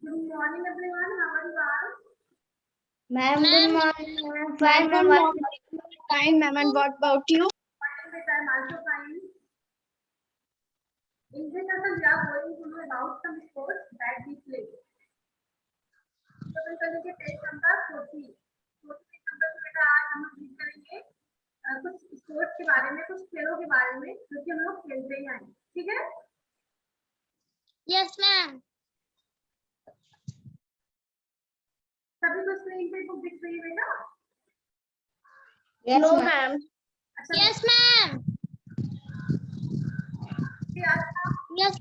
Good morning, everyone. How are you all? Ma'am, good Ma'am, morning. Fine, ma'am. fine, ma'am. And what about you? I'm also fine. In this lesson, we are going to know about some sports that we play. तो अपन करेंगे page number 40. 40 page number पे बेटा आज हम लोग read करेंगे कुछ sports के बारे में, कुछ खेलों के बारे में जो कि हम लोग खेलते ही हैं. ठीक है? Yes, ma'am. सभी को स्क्रीन पे बुक दिख रही है बेटा? Yes, No, ma'am. ma'am. अच्छा. Yes, ma'am. Yes.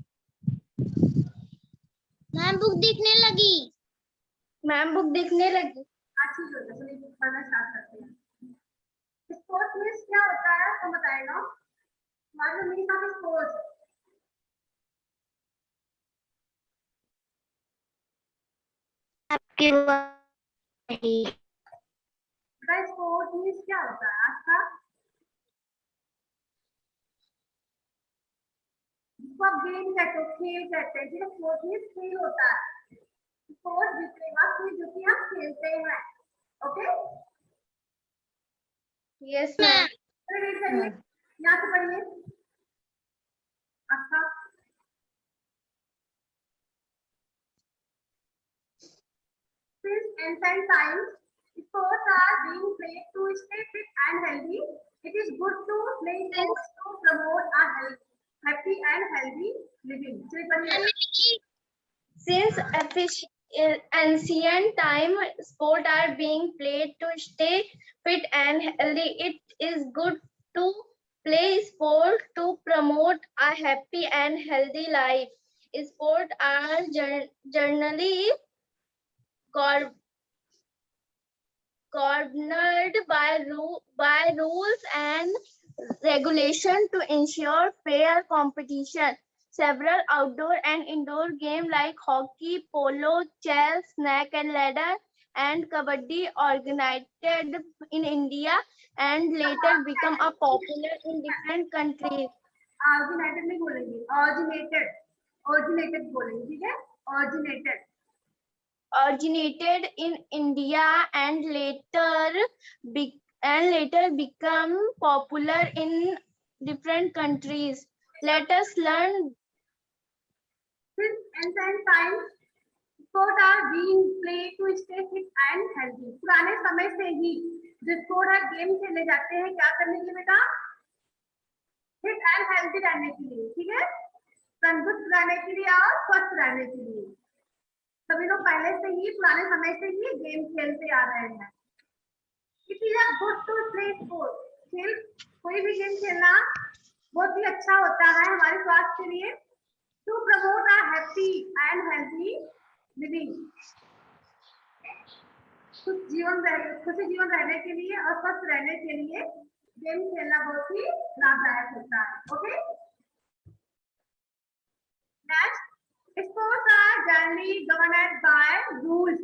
Ma'am book दिखने लगी. मैम बुक दिखने लगी. अच्छी जो है चलिए पढ़ना स्टार्ट करते हैं. स्पोर्ट्स में क्या होता है तो बताएगा. हमारे जो मीनिंग ऑफ स्पोर्ट्स आपके स्पोर्ट मीन्स क्या होता है आपका? जिसको आप गेम कहते हो, खेल कहते हैं. ठीक है? स्पोर्ट मीन्स खेल होता है. स्पोर्ट जितने खेल जो कि हम खेलते हैं. ओके? Yes ma'am. रीड करिए. यहाँ से पढ़िए. अच्छा. Since ancient times, sports are being played to stay fit and healthy. It is good to play sports to promote a happy and healthy living. चलिए पढ़िए. Since ancient time, sport are being played to stay fit and healthy. It is good to play sport to promote a happy and healthy life. Sport are generally governed by rules and regulation to ensure fair competition. Several outdoor and indoor games like hockey, polo, chess, snake and ladder, and kabaddi originated in India and later become a popular in different countries. Originated नहीं बोलेंगे, originated. Originated बोलेंगे. ठीक है? Originated. Originated in India and later become popular in different countries. Let us learn. Since ancient times, sport are being played to stay fit and healthy. पुराने समय से ही जो sport है गेम खेले जाते हैं क्या करने के लिए बेटा? फिट एंड हेल्थी रहने के लिए. ठीक है? तंदुरुस्त रहने के लिए और स्वस्थ रहने के लिए. सभी लोग पहले से ही पुराने समय से ही गेम खेलते आ रहे हैं. It is a good to play sport. खेल कोई भी गेम खेलना बहुत ही अच्छा होता है हमारे स्वास्थ्य के लिए. To promote a happy and healthy living. खुशी जीवन रहने के लिए और स्वस्थ रहने के लिए गेम खेलना बहुत ही लाभदायक होता है. Okay? Next, sports are generally governed by rules.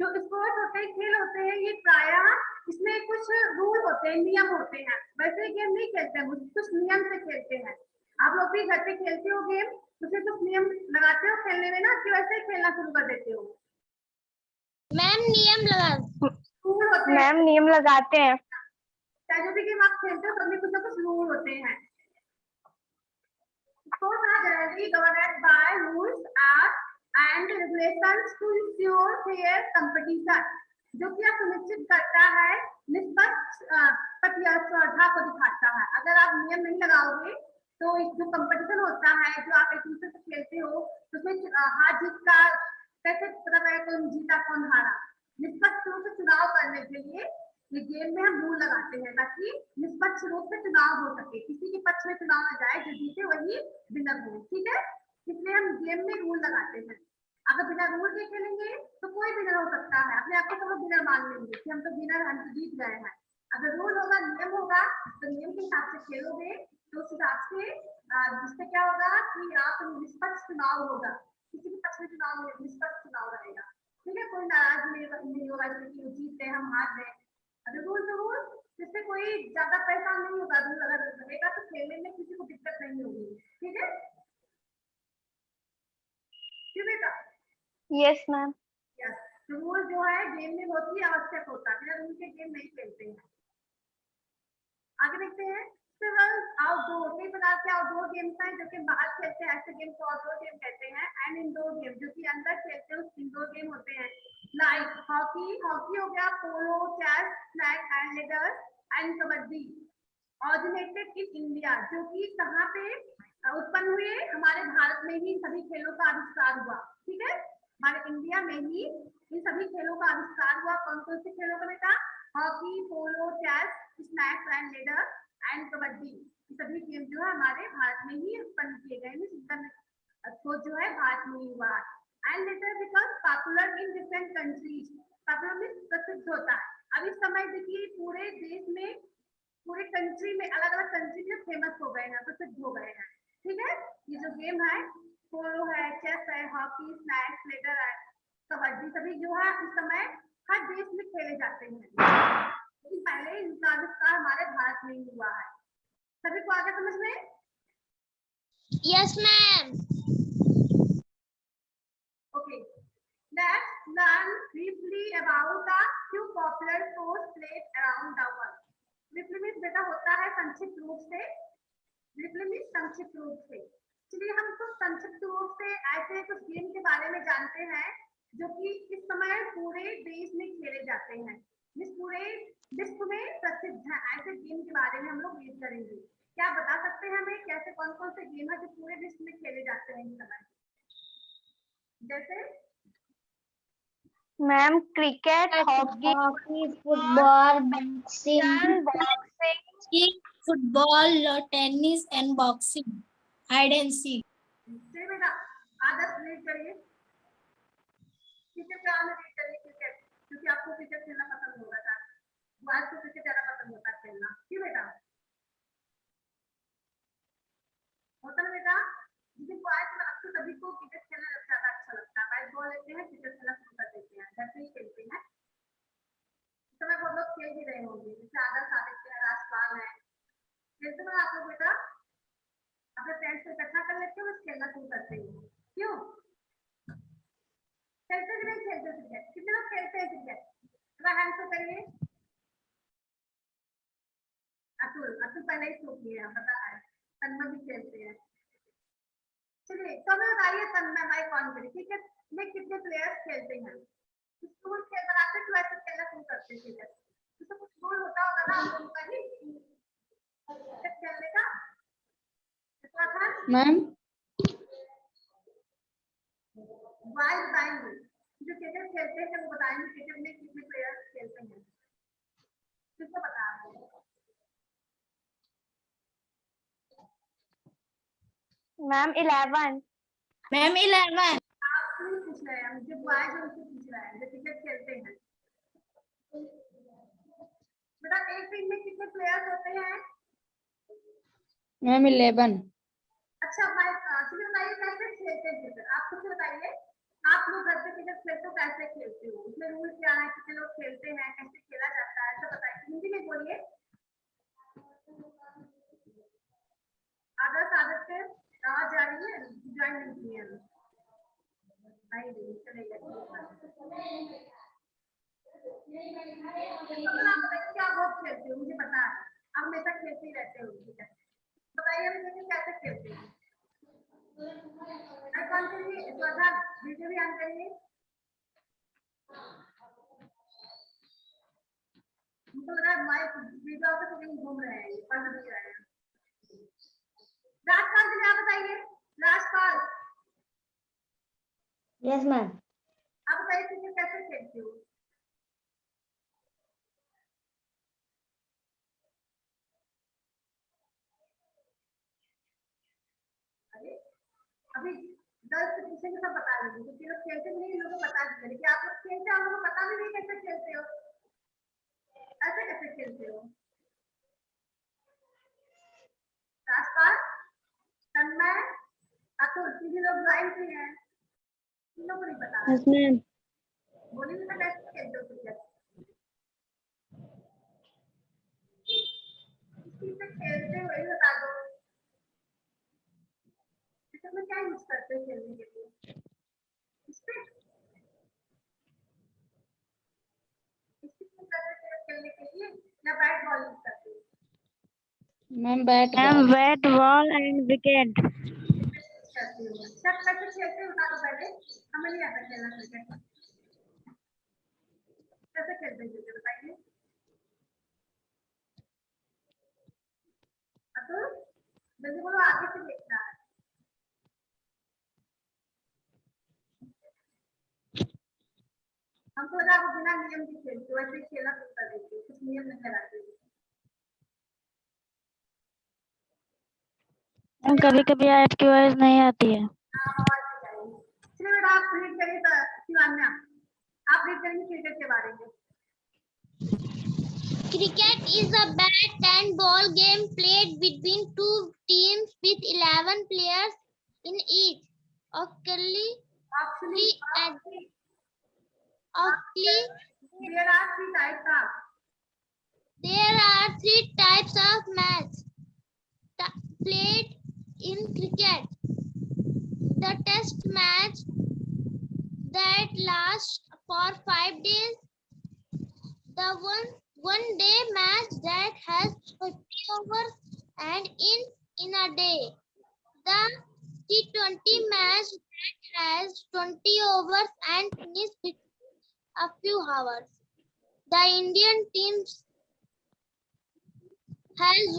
जो स्पोर्ट्स होते हैं, खेल होते हैं, ये प्रायः इसमें कुछ रूल होते हैं, नियम होते हैं. वैसे गेम नहीं खेलते हैं, कुछ नियम से खेलते हैं. आप लोग भी घर पे खेलते हो गेम, तो फिर कुछ नियम लगाते हो खेलने में ना, कि वैसे ही खेलना शुरू कर देते हो? मैम नियम लगा. रूल होते हैं. मैम नियम लगाते हैं. चाहे जो भी गेम आप खेलते हो, सबमें कुछ ना कुछ रूल होते हैं. Sports are generally governed by rules and regulations to ensure fair competition. जो कि आप सुनिश्चित करता है निष्पक्ष प्रतिस्पर्धा को दिखाता है. अगर आप नियम नहीं लगाओगे तो जो कंपटीशन होता है, जो आप एक दूसरे से खेलते हो, तो उसमें हार जीत का कैसे पता लगे कौन जीता कौन हारा. निष्पक्ष रूप से चुनाव करने के लिए ये गेम में हम रूल लगाते हैं ताकि निष्पक्ष रूप से चुनाव हो सके. किसी के पक्ष में चुनाव न जाए, जो जीते वही विनर हो. ठीक है? इसलिए हम गेम में रूल लगाते हैं. अगर बिना रूल के खेलेंगे तो कोई विनर हो सकता है. अपने आप को सब विनर मान लेंगे कि हम तो विनर, हम तो जीत गए हैं. अगर रूल होगा, नियम होगा, तो नियम के हिसाब से खेलोगे तो उस हिसाब से जिससे क्या होगा कि आप निष्पक्ष चुनाव होगा. किसी भी पक्ष में चुनाव में निष्पक्ष चुनाव रहेगा. ठीक है? कोई नाराज नहीं होगा कि जीत गए, हम हार गए. अगर रूल तो रूल, जिससे कोई ज्यादा पैसा नहीं होगा. रूल अगर रहेगा तो खेलने में किसी को दिक्कत नहीं होगी. ठीक है? क्यों बेटा? Yes, ma'am. रूल जो है गेम में बहुत ही आवश्यक होता है, बिना रूल के गेम नहीं खेलते हैं। आगे देखते हैं आउटडोर, कई प्रकार के आउटडोर गेम्स हैं जो कि बाहर खेलते हैं, ऐसे गेम को आउटडोर गेम कहते हैं। एंड इंडोर गेम जो कि अंदर खेलते हैं इंडोर गेम होते हैं, लाइक हॉकी, हॉकी हो गया, polo, chess, flag and ladder and kabaddi. Originated in India, जो कि कहाँ पे उत्पन्न हुए, हमारे भारत में ही सभी खेलों का आविष्कार हुआ। ठीक है, हमारे इंडिया में ही इन सभी खेलों का आविष्कार हुआ। कौन कौन से खेलों का बेटा? Hockey, polo, chess, snakes and ladder and kabaddi. सभी गेम जो है हमारे भारत में ही उत्पन्न किए गए, खोज जो है भारत में ही हुआ। And later because popular in different countries, popular means प्रसिद्ध होता है। अब इस समय देखिए पूरे देश में, पूरे कंट्री में, अलग अलग कंट्री में फेमस हो गए हैं, प्रसिद्ध हो गए हैं। ठीक है, ये जो गेम है, पोलो है, चेस है, हॉकी, स्नैक्स, लेडर है, कबड्डी, सभी जो है इस समय हर देश में खेले जाते हैं, लेकिन पहले इनका आविष्कार हमारे भारत में ही हुआ है। सभी को आगे समझ में? Yes, ma'am. Okay, let's learn briefly about a few popular sports played around the world. Briefly means बेटा होता है संक्षिप्त रूप से, briefly means संक्षिप्त रूप से। चलिए हम कुछ संक्षिप्त रूप से ऐसे कुछ गेम के बारे में जानते हैं जो कि इस समय पूरे देश में खेले जाते हैं, जिस पूरे विश्व में प्रसिद्ध है। ऐसे गेम के बारे में हम लोग बात करेंगे। क्या बता सकते हैं हमें कैसे कौन कौन से गेम है जो पूरे विश्व में खेले जाते हैं इस समय? जैसे Ma'am, cricket, hockey, Football, boxing, boxing, football, tennis and boxing, hide and seek. चलिए बेटा आदर्श रीड करिए, क्रिकेट का नाम रीड करिए, क्रिकेट, क्योंकि आपको क्रिकेट खेलना पसंद होगा था, आज को क्रिकेट ज्यादा पसंद होता है खेलना, क्यों बेटा? होता ना बेटा, जिनको आज आपको सभी को क्रिकेट खेलना ज्यादा अच्छा लगता है, बैट बॉल लेते हैं, क्रिकेट खेलना शुरू कर देते हैं, घर पे ही खेलते हैं। इस समय बहुत लोग खेल भी रहे होंगे, जैसे आदर्श आदित्य है, राजपाल है, खेलते हैं आप लोग बेटा, अपने फ्रेंड्स को इकट्ठा कर लेते हो, खेलना शुरू करते हो, क्यों? खेलते कि नहीं खेलते क्रिकेट? कितने लोग खेलते हैं क्रिकेट? थोड़ा हैंड तो करिए। अतुल, अतुल पहले ही शो किए हैं, पता है, तन्मय भी खेलते हैं। चलिए तो हमें बताइए, तन्मय भाई कौन करी क्रिकेट में कितने प्लेयर्स खेलते हैं? स्कूल खेल बनाते तो ऐसे खेलना शुरू करते थे, तो कुछ रूल होता होगा ना हम लोगों का ही क्रिकेट खेलने का? मैम वाइज बताएंगे जो क्रिकेट खेलते हैं, वो बताएंगे क्रिकेट में कितने प्लेयर्स खेलते हैं, किसको पता है? Ma'am, 11. मैम 11. आप नहीं पूछ रहे हैं, जो बॉयज है उनसे पूछ रहे हैं जो क्रिकेट खेलते हैं। बेटा एक टीम में कितने प्लेयर्स होते हैं? मैम 11. अच्छा भाई, चलिए बताइए कैसे खेलते हैं क्रिकेट, आप कुछ बताइए, आप लोग घर पे क्रिकेट खेलते हो, कैसे खेलते हो, उसमें रूल क्या है, कितने लोग खेलते हैं, कैसे खेला जाता है, सब बताइए, हिंदी में बोलिए। आदर्श आदर्श आवाज आ रही है, ज्वाइन नहीं की है नहीं चलेगा। क्या बहुत खेलते हो मुझे पता है, आप हमेशा खेलते ही रहते हो, बताइए हम कैसे खेलते हैं? कौन से लिए वीडियो भी ऑन करिए, मुझको लगा माइक वीडियो पे कहीं घूम रहे हैं, पढ़ नहीं रहे हैं। राजपाल जी आप बताइए, राजपाल। Yes ma'am. आप बताइए क्रिकेट कैसे खेलते हो? अरे अभी 10 से पूछेंगे सब बता देंगे, क्योंकि लोग खेलते नहीं, लोगों को बता दीजिए कि आप लोग खेलते हो, हम लोग को पता भी नहीं कैसे खेलते हो, ऐसे कैसे खेलते हो? राजपाल, तन्मय, अतुल, तीन लोग ज्वाइन किए हैं, तीन लोग को नहीं पता है। Yes ma'am. बोलिए तो कैसे खेलते हो क्रिकेट? खेलते हो वही बता दो, क्रिकेट में क्या यूज करते हो खेलने के लिए? Ma'am bat ball and wicket. करती हूँ सब कैसे खेलते हो बता दो पहले हमें नहीं आता खेलना क्रिकेट कैसे खेलते हैं बताइए अतुल जल्दी बोलो आगे से देखना है हमको लगा वो बिना नियम के खेलते वैसे ही खेलना शुरू कर देते कुछ नियम नहीं लगाते कभी कभी आपकी आवाज नहीं आती है. आवाज नहीं आएगी चलिए बेटा आप रीड करिए शिवान्या आप रीड करेंगे क्रिकेट के बारे में Cricket is a bat and ball game played between two teams with 11 players in each. Occasionally, actually Occasionally, there are three types there are 3 types of of match played in cricket. The test match that lasts for 5 days. The one day match that has 50 overs and in a day. The T20 match that has 20 overs and finished within a few hours. The Indian team has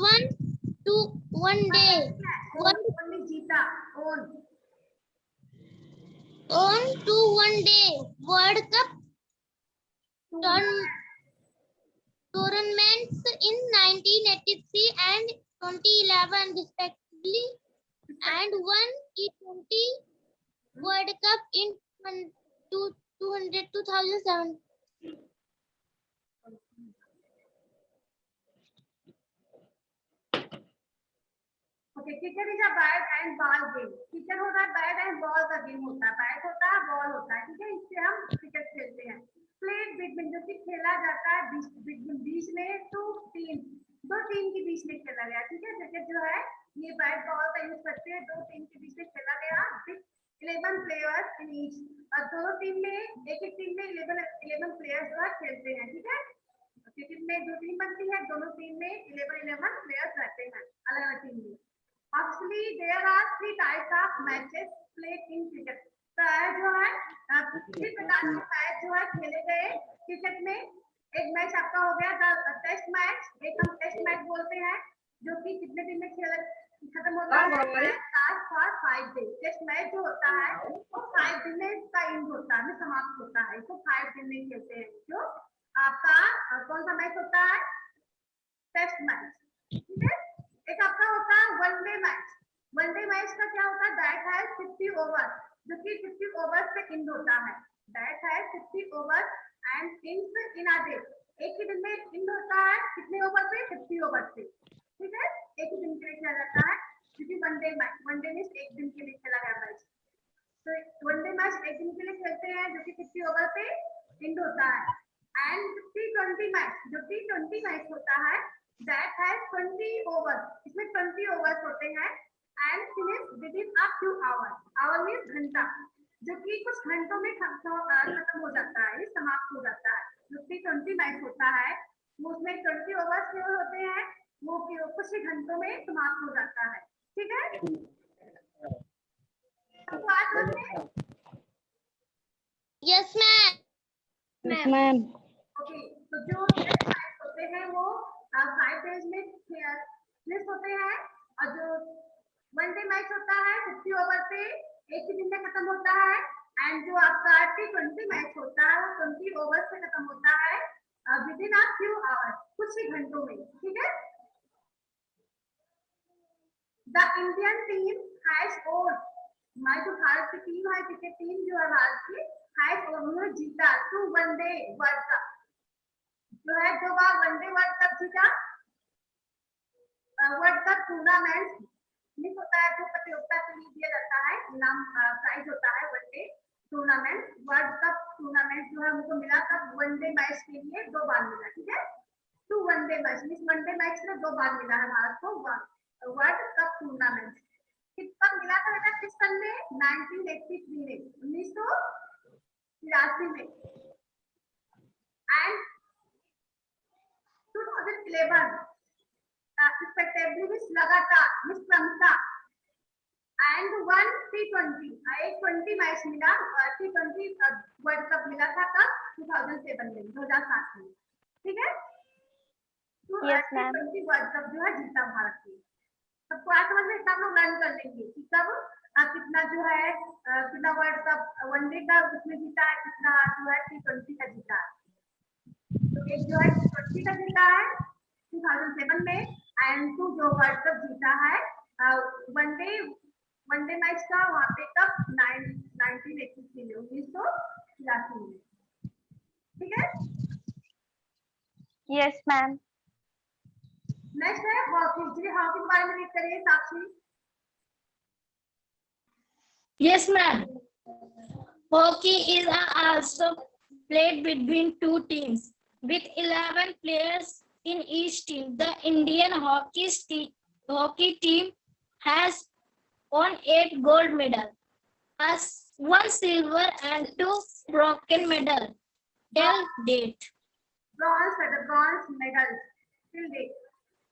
one day only जीता on to one day World Cup tournaments in 1983 and 2011 respectively, and one T20 World Cup in 2007. Okay, cricket is a bat and ball game. Cricket होता है bat and ball का game होता है bat होता है ball होता है ठीक है इससे हम क्रिकेट खेलते हैं प्लेट बिटवीन जो कि खेला जाता है बीच में टू टीम दो टीम के बीच में खेला गया ठीक है क्रिकेट जो है ये बैट बॉल का यूज करते हैं दो टीम के बीच में खेला गया विद 11 प्लेयर्स इन ईच और दोनों टीम में एक टीम में 11 प्लेयर्स जो है खेलते हैं ठीक है क्रिकेट में दो टीम बनती है दोनों टीम में 11 प्लेयर्स रहते हैं अलग अलग टीम में Actually, there are 3 types of matches played in cricket. जो है 3 प्रकार के मैच जो है खेले गए क्रिकेट में एक मैच आपका हो गया टेस्ट मैच एक हम टेस्ट मैच बोलते हैं जो कि कितने दिन में खेल खत्म होता है last for 5 days test match जो होता है वो 5 दिन में इसका एंड होता है समाप्त होता है इसको 5 दिन में खेलते हैं जो आपका कौन सा मैच होता है टेस्ट मैच ठीक है एक आपका होता है वनडे मैच का क्या होता है दैट हैज 50 ओवर जो कि 50 ओवर्स पे एंड होता है that has 50 over and ends in a day एक ही दिन में एंड होता है कितने ओवर पे 50 ओवर पे ठीक है एक ही दिन के लिए खेला जाता है क्योंकि वनडे मैच एक दिन के लिए खेला गया मैच तो वनडे मैच एक दिन के लिए खेलते हैं जो कि 50 ओवर पे एंड होता है एंड T20 मैच जो T20 मैच होता है that has 20 overs इसमें 20 overs होते हैं and finish within a few hours hour means घंटा जो कि कुछ घंटों में खत्म हो जाता है समाप्त हो जाता है जो T20 मैच होता है वो उसमें 20 overs केवल होते हैं वो कुछ ही घंटों में समाप्त हो जाता है ठीक है तो बात करते हैं Yes, ma'am. ओके तो जो टेस्ट मैच होते हैं वो 5 डेज में फिनिश होते हैं और जो वनडे मैच होता है 50 ओवर पे एक ही दिन में खत्म होता है एंड जो आपका T20 मैच होता है वो 20 ओवर से खत्म होता है विदिन अ फ्यू आवर्स कुछ ही घंटों में ठीक है the Indian team has own हमारी जो भारत की टीम है क्रिकेट टीम जो है भारत की हैज उन्होंने जीता 2 वनडे वर्ल्ड कप जो है 2 बार वनडे वर्ल्ड कप जीता वर्ल्ड कप टूर्नामेंट नहीं होता है जो प्रतियोगिता के लिए दिया जाता है इनाम प्राइज होता है one day tournament world cup tournament जो है हमको मिला तब वनडे मैच के लिए 2 बार मिला ठीक है 2 वनडे मैच इस वनडे मैच में 2 बार मिला है भारत को वर्ल्ड कप टूर्नामेंट कितना मिला था बेटा किस सन में 1983 में 1983 में एंड 2011 respectively with लगातार with क्रमशः and one T20 एक 20 मैच मिला T20 वर्ल्ड कप मिला था कब 2007 में 2007 में ठीक है तो Yes, ma'am. T20 world cup जो है जीता भारत ने सबको आज समझ में इतना हम लोग लर्न कर लेंगे कि कब कितना जो है कितना वर्ल्ड कप वनडे का उसमें जीता है कितना जो है T20 का जीता है तो एक जो है T20 का जीता है 2007 में एंड टू जो वर्ल्ड कप जीता है वनडे मैच का वहाँ पे कब 1983 में 1983 में ठीक है Yes, ma'am. नेक्स्ट है हॉकी जी हॉकी के बारे में रीड करिए साक्षी Yes, ma'am. Hockey is also played between two teams with 11 players in each team. The Indian hockey team has won 8 gold medals, 1 silver and 2 bronze medals till date. bronze medal till date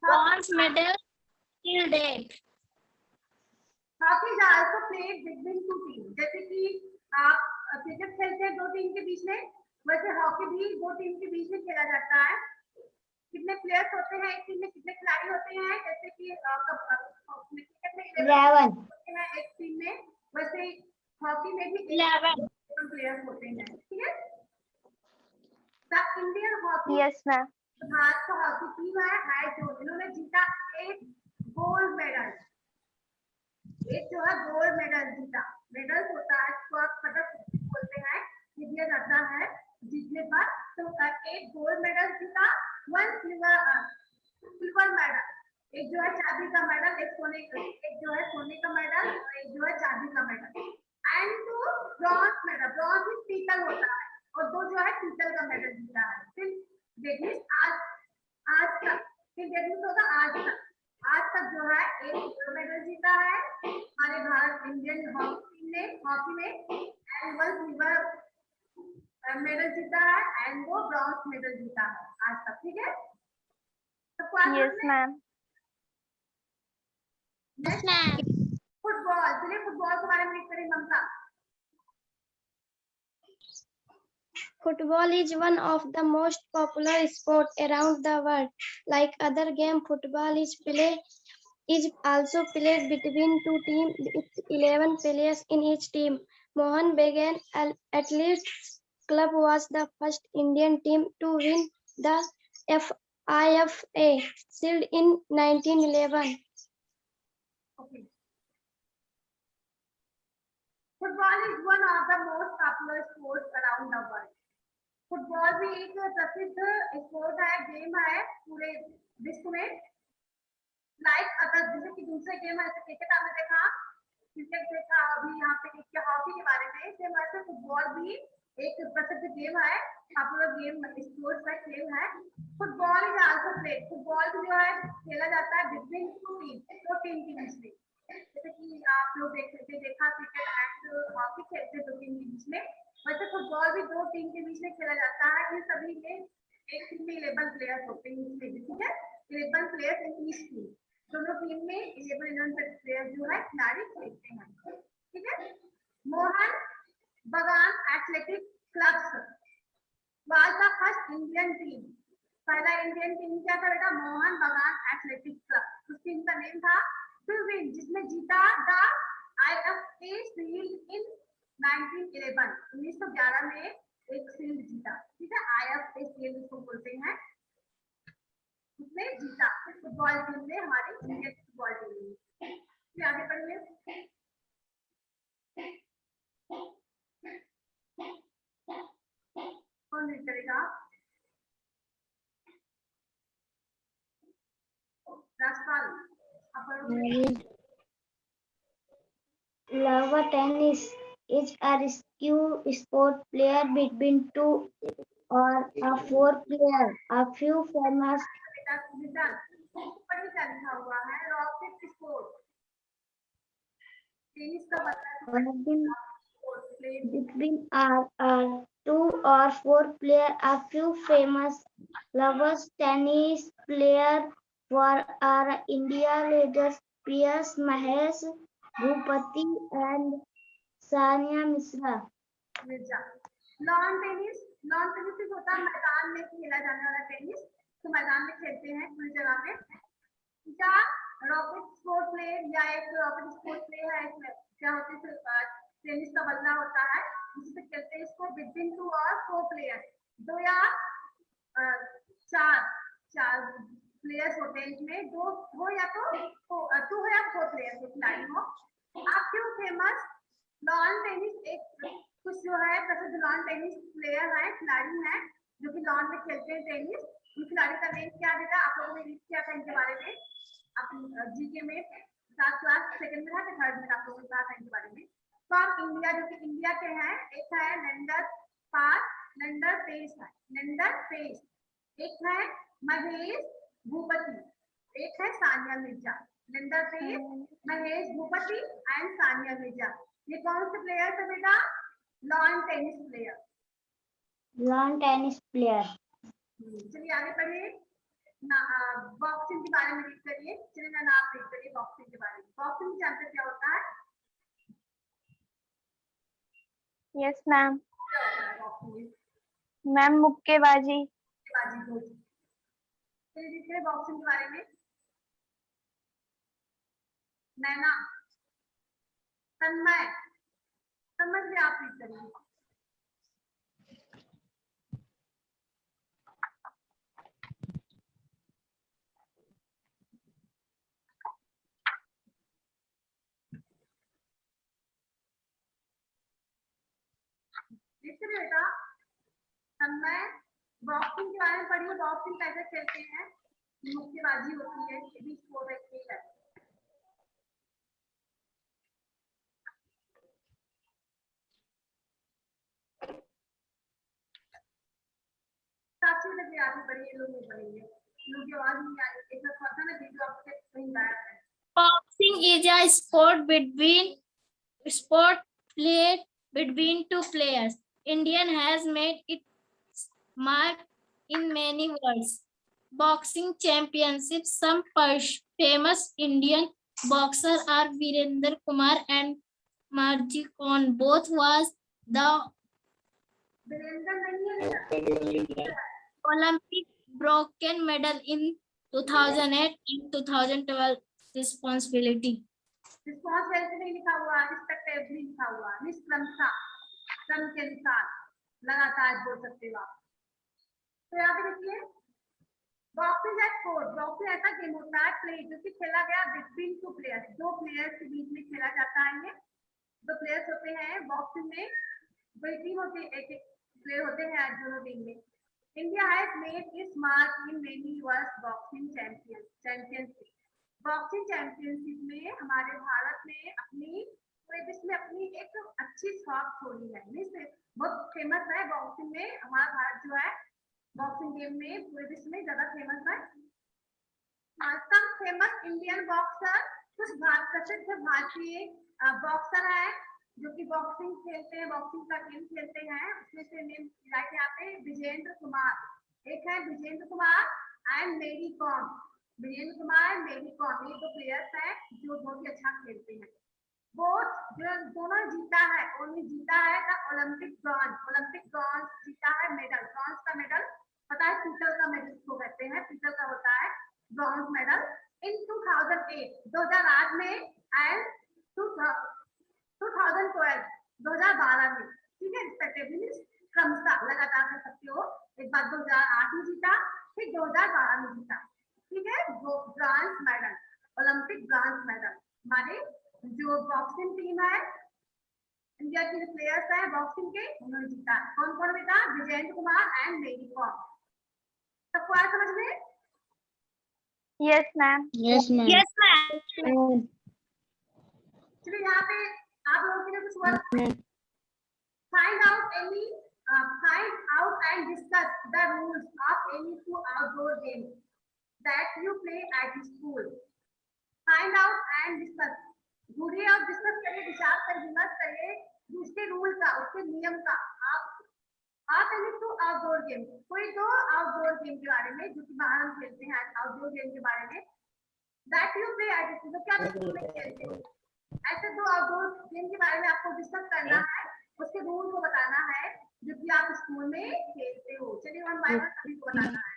Bronze medal till date. Hockey is also played between two team जैसे कि आप cricket खेलते हैं दो team के बीच में वैसे हॉकी भी दो टीम के बीच में खेला जाता है कितने प्लेयर्स होते हैं एक टीम में कितने खिलाड़ी होते हैं जैसे कि क्रिकेट में 11 होते हैं एक टीम में वैसे हॉकी में भी 11 प्लेयर्स होते हैं ठीक है the Indian hockey Yes, ma'am. Bharat का हॉकी टीम है जो इन्होंने जीता एक गोल्ड मेडल एक जो है गोल्ड मेडल जीता मेडल होता है इसको आप पदक बोलते हैं ये दिया जाता है जीतने पर तो एक गोल्ड मेडल जीता 1 सिल्वर मेडल एक जो है चांदी का मेडल एक जो है सोने का मेडल और एक जो है चांदी का medal and two bronze medal bronze पीतल होता है और दो जो है पीतल का मेडल जीता है फिर देखिए आज तक फिर देखिए होगा आज तक जो है एक गोल्ड मेडल जीता है हमारे भारत इंडियन हॉकी में एंड 1 सिल्वर मेडल जीता है एंड 2 ब्रॉन्ज मेडल जीता है आज तक ठीक है सबको आज Yes, ma'am. Yes, ma'am. Football चलिए फुटबॉल के बारे में लिख करें ममता Football is one of the most popular sports around the world. Like other games, football is also played between two teams with 11 players in each team. Mohan Bagan Athletes Club was the first Indian team to win the FIFA Shield in 1911. okay football is one of the most popular sports around the world football भी एक प्रसिद्ध sport है game है पूरे विश्व में like other जैसे कि दूसरे गेम है जैसे क्रिकेट आपने देखा क्रिकेट देखा अभी यहाँ पे हॉकी के बारे में सेम वैसे फुटबॉल भी एक प्रसिद्ध गेम है पॉपुलर गेम स्पोर्ट्स का गेम है football is also played football जो है खेला जाता है बिटवीन दो टीम के बीच में जैसे कि आप लोग देखा क्रिकेट एंड हॉकी खेलते दो टीम के बीच में वैसे फुटबॉल भी दो टीम के बीच में खेला जाता है इन सभी में एक टीम में 11 प्लेयर्स होते हैं इसमें भी ठीक है 11 प्लेयर्स इन ईच टीम दोनों टीम में 11 प्लेयर जो है खिलाड़ी खेलते हैं ठीक है मोहन बगान athletic clubs was the first Indian team पहला इंडियन टीम क्या था बेटा मोहन बगान एथलेटिक क्लब उस टीम का नेम था टू विन जिसने जीता द IFA शील्ड इन 1911 में एक शील्ड जीता ठीक है IFA शील्ड इसको बोलते हैं उसने जीता फुटबॉल टीम ने हमारी इंडियन फुटबॉल टीम ने फिर आगे पढ़िए कौन रीड करेगा राजपाल आप पढ़ोगे Lava tennis is a rescue sport played between two or four players. A few famous बेटा विधान ऊपर ही क्या लिखा हुआ है रॉकेट स्पोर्ट टेनिस का between two or four players. A few famous lovers tennis players For our India leaders, P.S. Mahesh Bhupati and Sania Misra. Mirza. Lawn tennis सिर्फ होता है मैदान में खेला जाने वाला टेनिस, तो मैदान में खेलते हैं खुली जगह पे। या रॉकेट स्पोर्ट प्ले या एक रॉकेट स्पोर्ट प्ले है, इसमें क्या होती है टेनिस का बल्ला होता है, जिससे खेलते हैं इसको बिटवीन 2 और 4 प्लेयर्स, 2 या 4 प्लेयर्स होते हैं इसमें, 2 हो या तो 2 या 4 प्लेयर्स खिलाड़ी हो। आप क्यों फेमस लॉन टेनिस एक कुछ जो है प्रसिद्ध लॉन टेनिस प्लेयर है, खिलाड़ी है जो कि लॉन में खेलते हैं टेनिस, उन खिलाड़ी का नेम क्या देगा? आप लोगों ने रीड किया था इनके बारे में अपनी जीके में, 7 क्लास सेकंड में था कि थर्ड में आप लोगों ने कहा था इनके बारे में। तो आप इंडिया जो कि इंडिया के हैं, एक है लेंडर पेस, एक है महेश भूपति, एक है सानिया मिर्जा। लेंडर पेस, महेश भूपति एंड सानिया मिर्जा, ये कौन से प्लेयर थे बेटा? Lawn tennis player. चलिए आगे पढ़िए। बॉक्सिंग के बारे में रीड करिए। चलिए मैं नाम रीड करिए बॉक्सिंग के बारे में। बॉक्सिंग जानते क्या होता है? Yes ma'am. क्या होता है बॉक्सिंग? मैम मुक्केबाजी। चलिए रीड करिए बॉक्सिंग के बारे में। नैना, तन्मय, समझ में आप रीड करिए। बेटा तन्मय, बॉक्सिंग के बारे में पढ़िए। बॉक्सिंग कैसे खेलते हैं? मुक्केबाजी होती है, ये भी स्पोर्ट है। साक्षी लगे आगे बढ़िए, लोग नहीं बढ़ेंगे, लोग की आवाज नहीं आ रही, एक पता ना वीडियो आपसे कहीं गायब है। Boxing is a sport played between two players. Indian has made its mark in many worlds boxing championships. Some famous Indian boxers are Virendra Kumar and Marji Khan. Both was the Virendra नहीं है Olympic broken medal in 2008 and 2012 responsibility. Responsibility नहीं लिखा हुआ, respectively लिखा हुआ, निष्क्रमता, क्रम के अनुसार लगातार बोल सकते हो आप। तो यहाँ पे देखिए बॉक्सिंग है स्पोर्ट। बॉक्सिंग ऐसा गेम होता है प्ले जो कि खेला गया बिटवीन 2 प्लेयर्स, 2 प्लेयर्स के बीच में खेला जाता है। ये 2 प्लेयर्स होते हैं बॉक्सिंग में, 2 टीम होती है, एक प्लेयर होते हैं दोनों टीम में। India has made it's mark in many world boxing championship. Boxing championship में हमारे भारत ने अपनी पूरे विश्व में अपनी एक अच्छी छाप छोड़ी है। बहुत फेमस है बॉक्सिंग में हमारा भारत जो है, बॉक्सिंग गेम में पूरे विश्व में ज्यादा फेमस है। सम फेमस इंडियन बॉक्सर, कुछ प्रसिद्ध भारतीय बॉक्सर है जो कि बॉक्सिंग खेलते हैं, बॉक्सिंग का गेम खेलते हैं। उसमें से नेम लाइक यहाँ पे विजेंद्र कुमार, एक है विजेंद्र कुमार एंड मेरी कॉम। विजेंद्र कुमार, मेरी कॉम, ये 2 प्लेयर्स हैं जो बहुत ही अच्छा खेलते हैं। बोथ जो दोनों जीता है, ओनली जीता है द ओलंपिक ब्रॉन्ज जीता है मेडल, ब्रॉन्ज का मेडल पता है, पीतल का मेडल को कहते हैं, पीतल का होता है ब्रॉन्ज मेडल इन 2008 में एंड 2012 में, ठीक है, रिस्पेक्टिवली क्रमशः लगातार कर सकते हो। एक बार 2008 में जीता, फिर 2012 में जीता, ठीक है। Bronze medal, Olympic bronze medal. हमारे जो बॉक्सिंग टीम है इंडिया के प्लेयर्स है बॉक्सिंग के, उन्होंने जीता। कौन कौन बेटा? विजेंद्र कुमार एंड मेरी कॉम। सबको आया समझ में? Yes ma'am. चलिए यहाँ पे आप लोगों के लिए कुछ work, find out and discuss the rules of any 2 outdoor games that you play at school. Find out and discuss. ढूंढिए और डिस्कस करिए, विचार करिए, विमर्श करिए उसके रूल का, उसके नियम का। आप आप एनी टू आउटडोर गेम, कोई दो आउटडोर गेम के बारे में जो कि बाहर हम खेलते हैं, आउटडोर गेम के बारे में that you play at school, क्या आप स्कूल में खेलते हो, ऐसे दो आउटडोर गेम के बारे में आपको डिस्कस करना है, उसके रूल को बताना है जो कि आप स्कूल में खेलते हो। चलिए वन बाय वन सभी को बताना है,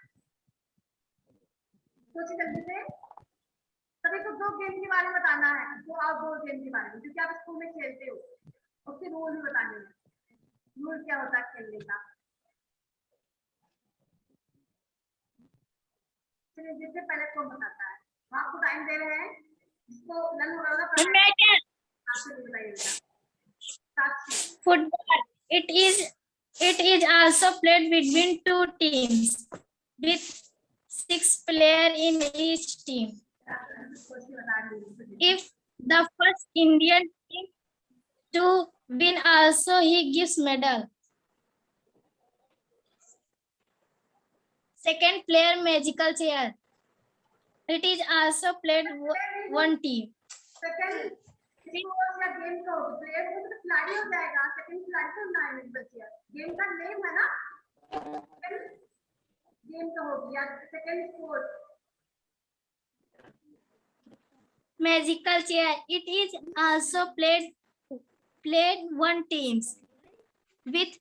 सोचिए जल्दी से। सभी को दो गेम के बारे में बताना है, दो आउटडोर गेम के बारे में जो कि आप स्कूल में खेलते हो, उसके रूल भी बताने हैं, रूल क्या होता है खेलने का। चलिए जिससे पहले कौन बताता है, हम आपको टाइम दे रहे हैं, जिसको लर्न हो रहा है आपसे रूल बताइएगा। साक्षी, Football. It is also played between two teams with 6 players in each team. सोचिए बता दीजिए। If the first Indian team to win also he gives medal. Second player magical chair. It is also played one team. Second sports या game का हो, player को तो खिलाड़ी हो जाएगा, सेकंड खिलाड़ी तो ना है, बच्चे गेम का नेम है ना, गेम का हो गया second sports. Magical chair. It is also played one teams with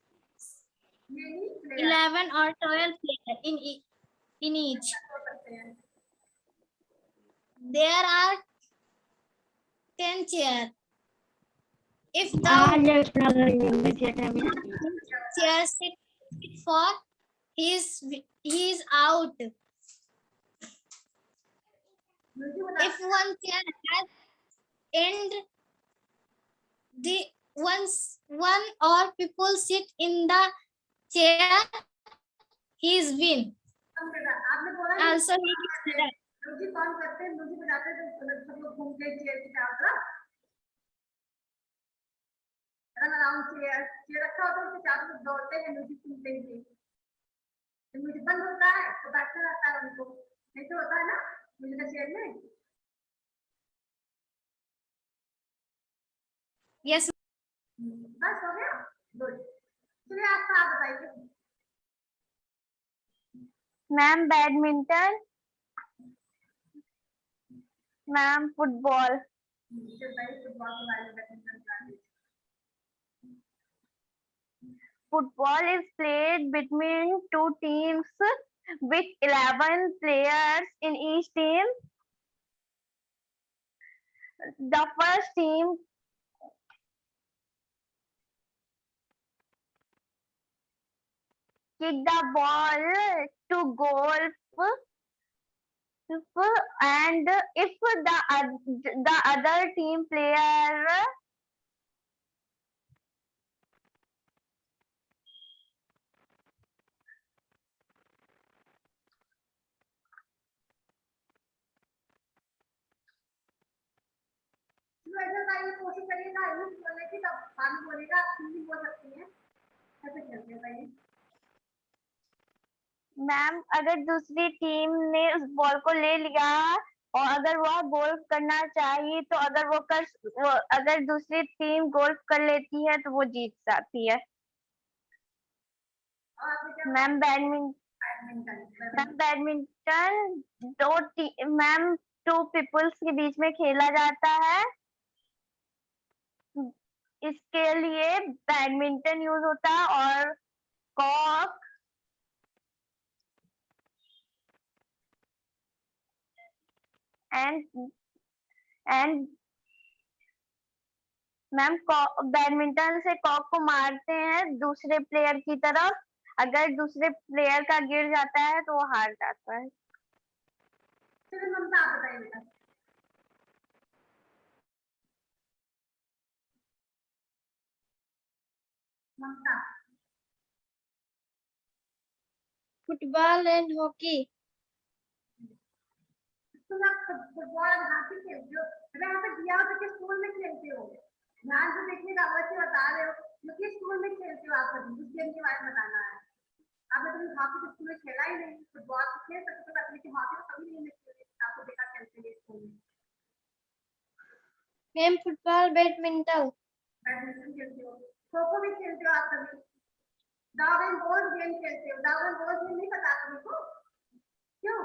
many player 11 or 12 players in each. हो सकते हैं। There are 10 chairs. If the chair sit for he is out. मुझे बता If one chair has end, the one or people sit in the chair, he is win. आपने बोला Also he is medal. मुझे कौन करते हैं, मुझे बताते हैं तो सब लोग घूमते हैं चेयर की चारों रन अराउंड चेयर, चेयर रखा होता है उसके चारों तरफ दौड़ते हैं म्यूजिक सुनते हुए, जब म्यूजिक बंद होता है तो बैठना रहता है उनको, नहीं तो होता है ना म्यूजिक का चेयर में। Yes. बस हो गया, गुड। चलिए आपका आप बताइए। Ma'am badminton, ma'am football. बताइए फुटबॉल के बारे में बैडमिंटन के बारे में। Football is played between two teams with 11 players in each team. The first team kick the ball to goal, and if the other team player ऐसा बताइए, कोशिश करिएगा इंग्लिश बोलने की, तब बाद में बोलेगा हिंदी बोल सकती हैं, कैसे खेलते हैं बताइए। मैम अगर दूसरी टीम ने उस बॉल को ले लिया और अगर वह गोल करना चाहिए तो अगर दूसरी टीम गोल कर लेती है तो वो जीत जाती है। और आपने क्या ma'am badminton badminton ma'am two peoples के बीच में खेला जाता है। इसके लिए बैडमिंटन यूज होता है और कॉक एंड मैम बैडमिंटन से कॉक को मारते हैं दूसरे प्लेयर की तरफ, अगर दूसरे प्लेयर का गिर जाता है तो वो हार जाता है। चलिए ममता आप बताइए बेटा। ममता Football and hockey. तुम आप फुटबॉल और हॉकी खेलते हो, अगर यहाँ पे दिया हो तो किस स्कूल में खेलते हो, ध्यान से देखने का अवश्य बता रहे हो, जो किस स्कूल में खेलते हो आप सभी, उस गेम के बारे में बताना है। आपने कभी हॉकी तो स्कूल में खेला ही नहीं, फुटबॉल तो खेल सकते हो, लेकिन हॉकी तो कभी नहीं खेले, आपको देखा खेलते हुए स्कूल में। Game football, badminton. बैडमिंटन खेलते हो, खो खो भी खेलते हो आप सभी, डॉग एंड बोर्ड गेम खेलते हो। डॉग एंड बोर्ड गेम नहीं पता तुमको? क्यों?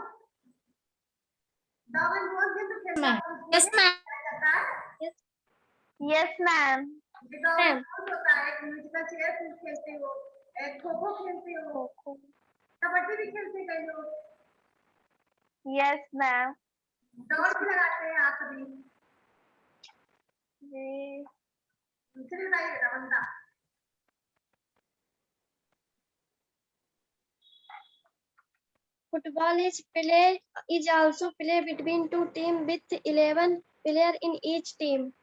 डॉग एंड बोर्ड गेम तो खेलते Ma'am. हो। Yes, ma'am. जाता है। Yes, ma'am. ये डॉग एंड बोर्ड होता है। एक म्यूजिकल चेयर खेलते हो, एक खो खो खेलते हो, कबड्डी भी खेलते कई लोग, Yes, ma'am. दौड़ भी लगाते हैं आप सभी। जी। दूसरी बताइए बेटा बनता। Football is also played between two teams with 11 players in each team.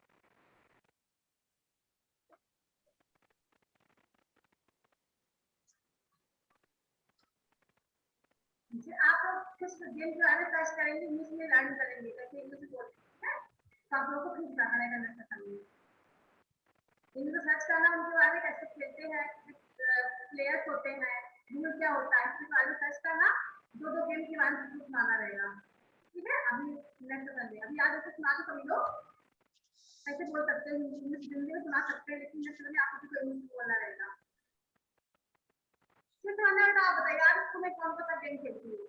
आप कुछ गेम के बारे में सर्च करेंगे, इंग्लिश में लर्न करेंगे कैसे इंग्लिश बोलते हैं, तो आप लोगों को खुद बनाना है। इंग्लिश सर्च करना, उनके बारे में कैसे खेलते हैं, प्लेयर्स होते हैं, रूल क्या होता है, इसके बारे में सर्च करना। दो दो गेम के बारे में सुनाना रहेगा। ठीक है, अभी नेक्स्ट करेंगे। अभी आज ऐसे सुना तो सभी लोग कैसे बोल सकते हैं, इंग्लिश हिंदी में सुना सकते हैं, लेकिन नेक्स्ट में आपको कोई इंग्लिश बोलना रहेगा। फिर सुनाना बेटा, आप बताइए आज तुम्हें कौन सा गेम खेलती है?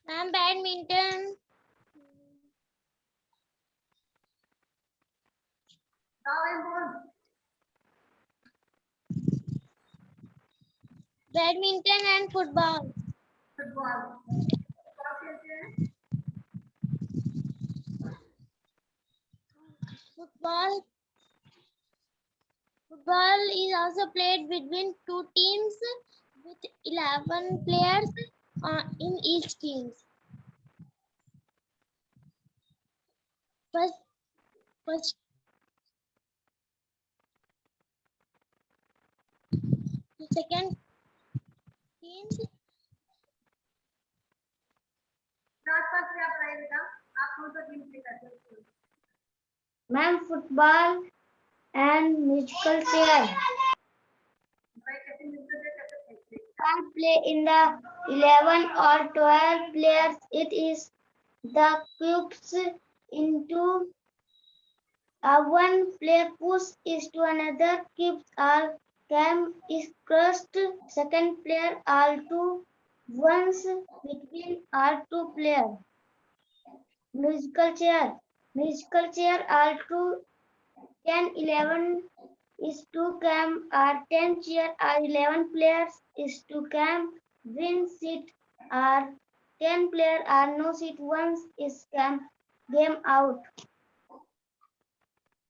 Ma'am, badminton. Dog and ball. Badminton and football. Football. Football खेलते हैं। Football is also played between two teams with 11 players in each team. First second teams. आसपास से आप बताइए बेटा, आप कौन सा गेम प्ले करते हो? Ma'am, football and musical chair. भाई कैसे मिलते हैं, कैसे खेलते हैं? Can't play in the 11 or 12 players. It is the cubes into one player push is to another cubes or cam is crushed. Second player all two ones between all two players. Musical chair. Musical chair all two 10 11 is to cam or 10 chair or 11 players is to cam. Win seat or 10 player or no seat once is cam. Game out.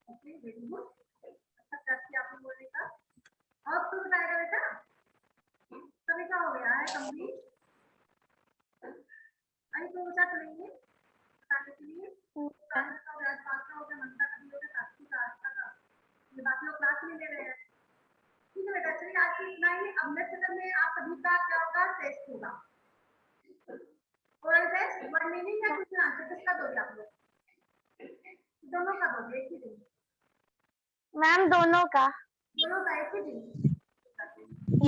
Okay, very good. अच्छा करके आपको बोलेगा। और तो बताएगा बेटा, सभी का हो गया है कंप्लीट। आई तो बचा करेंगे बताने के लिए। क्लास का हो गया, पांच का हो गया, मनता का भी हो गया, साक्षी का, आस्था का। ये बाकी लोग क्लास में ले रहे हैं। ठीक है बेटा, चलिए आज की इतना ही। अब नेक्स्ट सेशन में आप सभी का क्या होगा, टेस्ट होगा। ओरल टेस्ट, वन मीनिंग या कुछ आंसर किसका दोगे आप लोग? दोनों का दोगे एक ही दिन? मैम दोनों का। दोनों का एक ही दिन?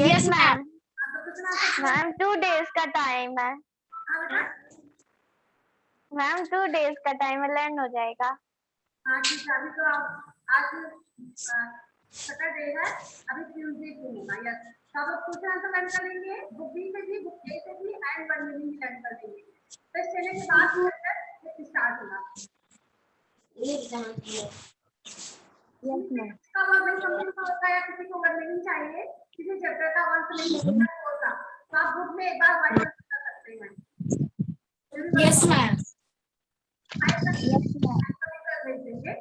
Yes ma'am. आप तो कितना आंसर? मैम 2 days का टाइम है। हाँ बेटा। मैम 2 days का टाइम है, लर्न हो जाएगा। हाँ ठीक है, अभी तो आप आज सैटरडे है, अभी ट्यूसडे को होगा। यस, तो आप लोग क्वेश्चन आंसर लर्न कर लेंगे, बुक बी से भी, बुक ए से भी, एंड वन मीनिंग भी लर्न कर लेंगे। टेस्ट लेने के बाद फिर स्टार्ट होगा। Yes ma'am. इसका वर्ड नहीं समझ में होता या किसी को वर्ड नहीं चाहिए, किसी चैप्टर का वर्ड नहीं होता, तो आप बुक में एक बार वाइट कर सकते हैं। Yes, ma'am. कर देंगे।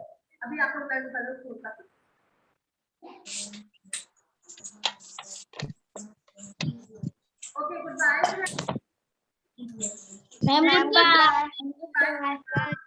अभी आप लोग लर्न करो स्कूल का। Okay, goodbye. Ma'am, ma'am goodbye. goodbye।